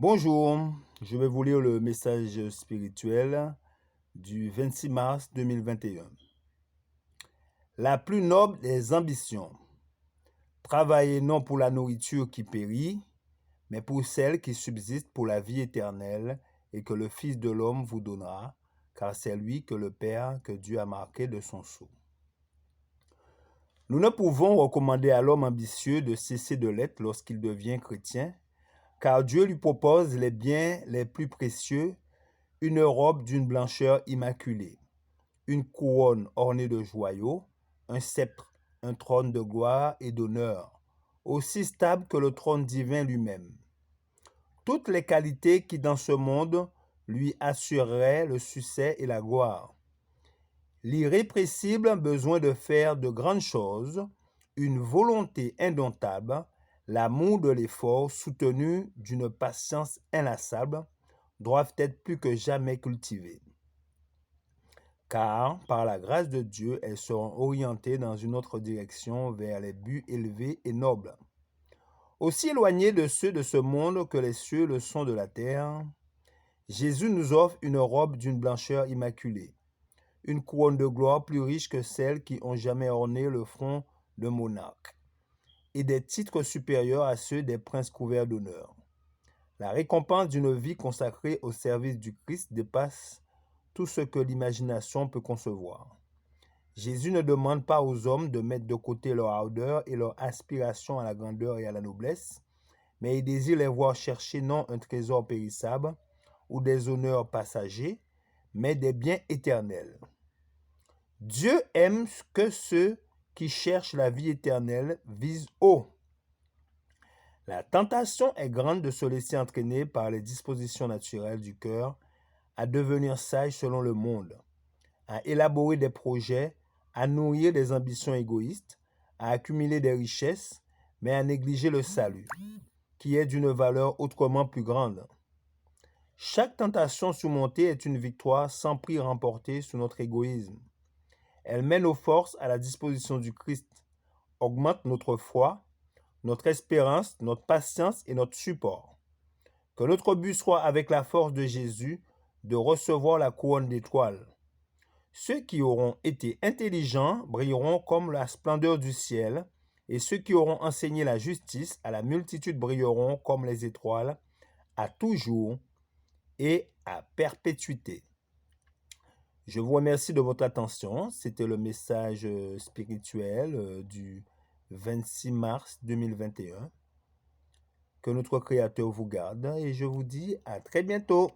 Bonjour, je vais vous lire le message spirituel du 26 mars 2021. La plus noble des ambitions. Travaillez non pour la nourriture qui périt, mais pour celle qui subsiste pour la vie éternelle et que le Fils de l'homme vous donnera, car c'est lui que le Père que Dieu a marqué de son sceau. Nous ne pouvons recommander à l'homme ambitieux de cesser de l'être lorsqu'il devient chrétien, car Dieu lui propose les biens les plus précieux, une robe d'une blancheur immaculée, une couronne ornée de joyaux, un sceptre, un trône de gloire et d'honneur, aussi stable que le trône divin lui-même. Toutes les qualités qui dans ce monde lui assureraient le succès et la gloire. L'irrépressible besoin de faire de grandes choses, une volonté indomptable, l'amour de l'effort soutenu d'une patience inlassable, doivent être plus que jamais cultivées. Car, par la grâce de Dieu, elles seront orientées dans une autre direction vers les buts élevés et nobles. Aussi éloignés de ceux de ce monde que les cieux le sont de la terre, Jésus nous offre une robe d'une blancheur immaculée, une couronne de gloire plus riche que celles qui ont jamais orné le front de monarque, et des titres supérieurs à ceux des princes couverts d'honneur. La récompense d'une vie consacrée au service du Christ dépasse tout ce que l'imagination peut concevoir. Jésus ne demande pas aux hommes de mettre de côté leur ardeur et leur aspiration à la grandeur et à la noblesse, mais il désire les voir chercher non un trésor périssable ou des honneurs passagers, mais des biens éternels. Dieu aime que ceux qui cherchent la vie éternelle visent haut. La tentation est grande de se laisser entraîner par les dispositions naturelles du cœur à devenir sage selon le monde, à élaborer des projets, à nourrir des ambitions égoïstes, à accumuler des richesses, mais à négliger le salut, qui est d'une valeur autrement plus grande. Chaque tentation surmontée est une victoire sans prix remportée sur notre égoïsme. Elle met nos forces à la disposition du Christ, augmente notre foi, notre espérance, notre patience et notre support. Que notre but soit, avec la force de Jésus, de recevoir la couronne d'étoiles. Ceux qui auront été intelligents brilleront comme la splendeur du ciel, et ceux qui auront enseigné la justice à la multitude brilleront comme les étoiles, à toujours et à perpétuité. Je vous remercie de votre attention. C'était le message spirituel du 26 mars 2021. Que notre Créateur vous garde et je vous dis à très bientôt.